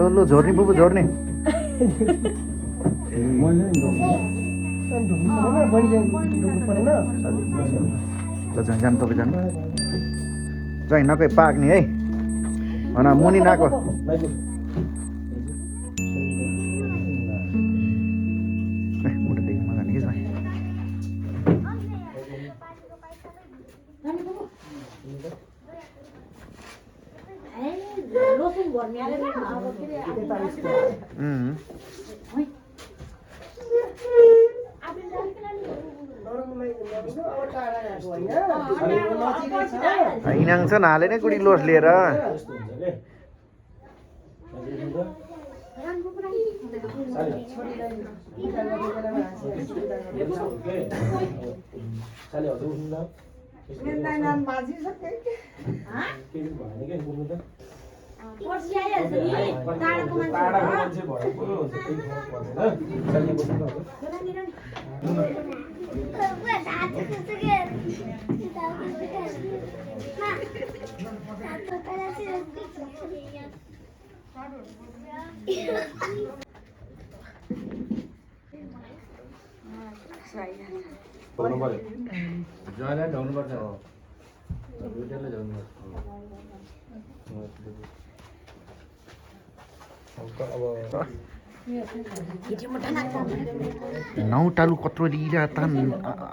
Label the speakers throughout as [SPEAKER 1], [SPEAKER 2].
[SPEAKER 1] लो झोर्ने बुबु झोर्ने ल जान तपाईँ जानु जाइन नकै पाक्ने है भन मुनि नाको मुटुदेखि मगाने कि जाने इनाङ छ नाले नै कुडी लोस लिएर नौ टालु कत्रो लिइरा तान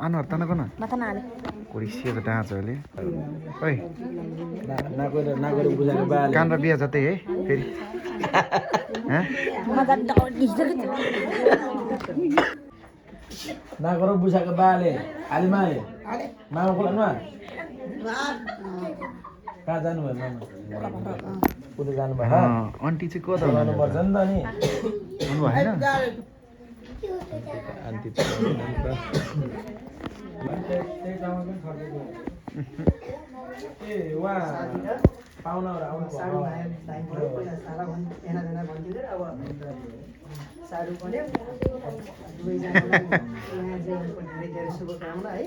[SPEAKER 1] अनुहार तानको न कोरिसिया त डाँचहरूले ओइ कान र बिहा जतै है फेरि
[SPEAKER 2] नागरो बुझाएको बाले आलिमाले मामा खोल्नुमा कहाँ जानुभयो मामा कुन जानुभयो
[SPEAKER 1] आन्टी चाहिँ को त
[SPEAKER 2] जानुपर्छ नि त नि
[SPEAKER 1] भन्नु भएन
[SPEAKER 2] आन्टी ए वा पाहुनाहरू आउनु
[SPEAKER 3] सारू पनि दुवैजनालाई शुभकामना है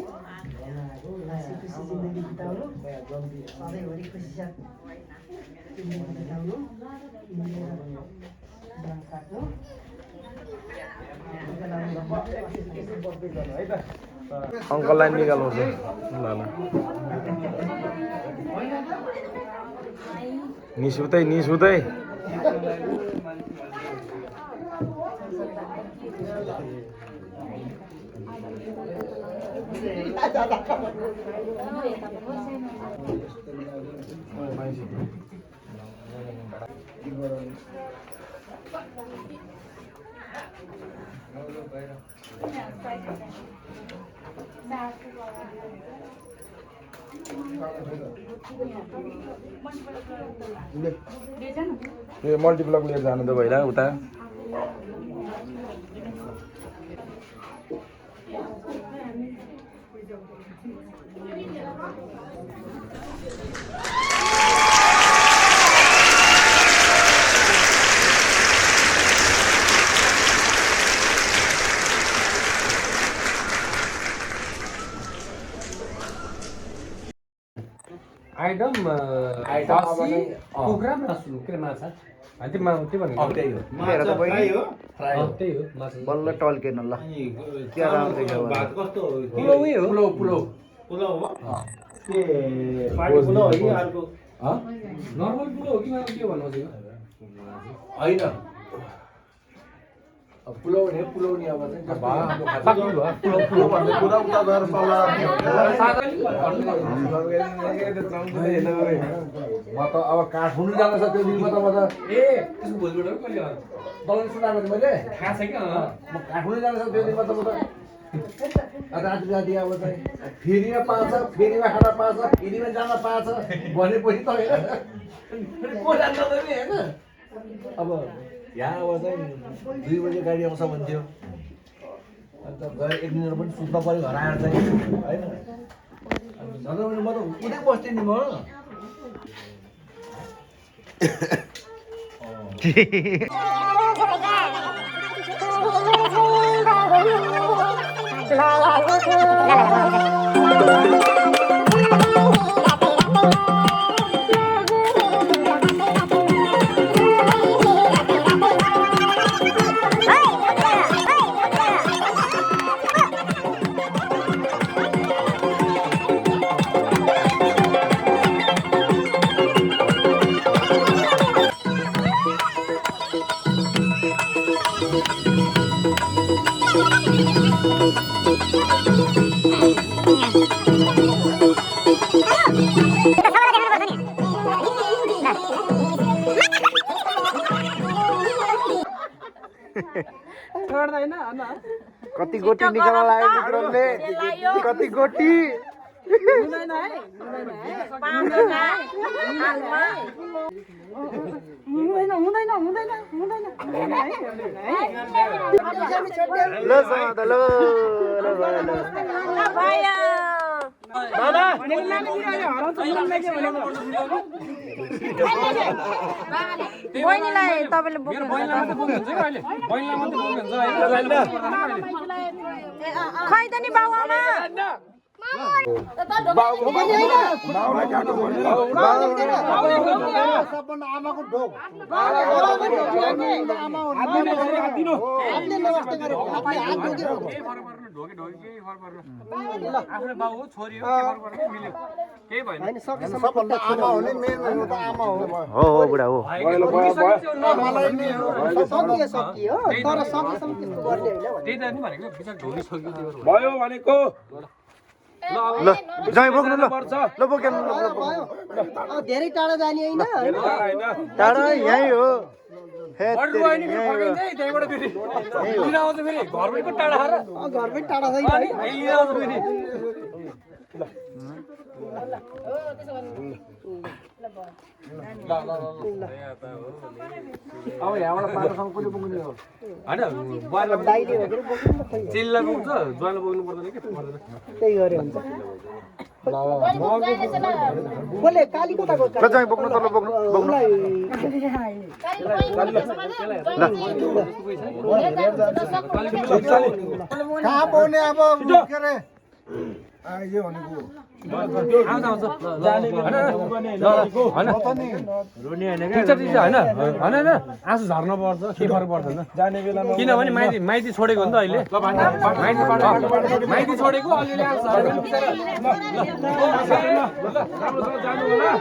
[SPEAKER 3] खुसी जिन्दगी बिताउनु सधैँभरि खुसी साथ जिन्दगी बिताउनु काट्नु
[SPEAKER 2] अङ्कललाई निकाल्नु चाहिँ ल निसुतै निसुतै यो मल्टिप्लक लिएर जानु त भइरहेको उता आइटम कुखुरा मासु के माछा अनि त्यो भनेको त्यही हो त्यही हो माछा
[SPEAKER 1] बल्ल टल्केन ल के राम्रो देखियो
[SPEAKER 4] भात कस्तो हो
[SPEAKER 2] पुलाउ हो पुलाउ
[SPEAKER 4] पुलाउ हो के पार्टी पुलाउ हो कि अर्को
[SPEAKER 2] नर्मल पुलाउ हो कि के भन्नु
[SPEAKER 4] होइन
[SPEAKER 2] पुलाउ नि अब म त अब काठमाडौँ जानु छ त्यो दिनमा त म त दलन सुनाएको थिएँ मैले थाहा छ क्या म काठमाडौँ जानु छ त्यो दिनमा त म त राति राति अब चाहिँ फेरिमा पाउँछ फेरिमा खाना पाउँछ फेरिमा जान पाउँछ भनेपछि त होइन को जान्छ त नि होइन अब यहाँ अब चाहिँ 2 बजे गाडी आउँछ भन्थ्यो अन्त गएर 1 मिनट पनि सुत्न पऱ्यो घर आएर चाहिँ होइन झन् म त उतै बस्थेँ नि म
[SPEAKER 3] छोड्दैन अन
[SPEAKER 1] कति गोटी निकाल्न लाग्यो विक्रमले कति गोटी
[SPEAKER 3] हुँदैन है हुँदैन हुँदैन हुँदैन
[SPEAKER 1] ल समात ल
[SPEAKER 5] बहिनीलाई तपाईँले बोक्नु खै त नि बाउ आमा
[SPEAKER 2] आमाको ढोक
[SPEAKER 4] आफ्नो बाउ हो छोरी हो के फरक पर्छ मिल्यो केही भएन
[SPEAKER 2] सबभन्दा आमा हो नि मेन भनेको त आमा हो
[SPEAKER 1] हो बुढा हो
[SPEAKER 2] आमालाई नै हो
[SPEAKER 3] सकियो तर सकेसम्म त्यस्तो गर्ने होइन
[SPEAKER 4] त्यही त नि भनेको बिचार ढोगिसक्यो त्यो
[SPEAKER 6] भयो भनेको
[SPEAKER 1] ल जाई बोक्नु ल ल बोक्नु
[SPEAKER 3] धेरै टाढा जाने होइन
[SPEAKER 1] टाढा यही हो हे
[SPEAKER 4] बढ्नु भयो नि फेरि फर्किन्छ है त्यहीबाट फेरि लिन आउँछ फेरि घरबाट पनि टाढा खाएर
[SPEAKER 3] घरमै टाढा छैन
[SPEAKER 4] अनि लिन आउँछ फेरि
[SPEAKER 2] अब यहाँबाट पाटोसँग पनि पुग्ने हो
[SPEAKER 4] होइन बुवालाई
[SPEAKER 3] दाइले भनेर बोक्नु न खोइ
[SPEAKER 4] चेलीलाई पुग्छ ज्वाइँलाई पुग्नु पर्दैन के पर्दैन
[SPEAKER 3] त्यही गरे हुन्छ बोले काली कताको
[SPEAKER 1] ल जाई बोक्नु त ल बोक्नु बोक्नु
[SPEAKER 2] कहाँ पाउने अब के अरे यो भनेको
[SPEAKER 4] आउँछ आउँछ होइन आँसु झर्न पर्छ के फरक पर्दैन किनभने माइती छोडेको हो नि त अहिले माइती छोडेको अलिअलि आँसु झर्न राम्रोसँग जानु होला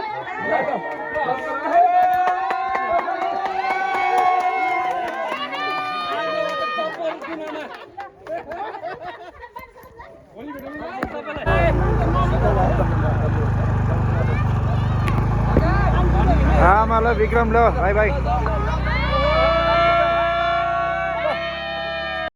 [SPEAKER 1] आमा ल विक्रम ल बाई बाई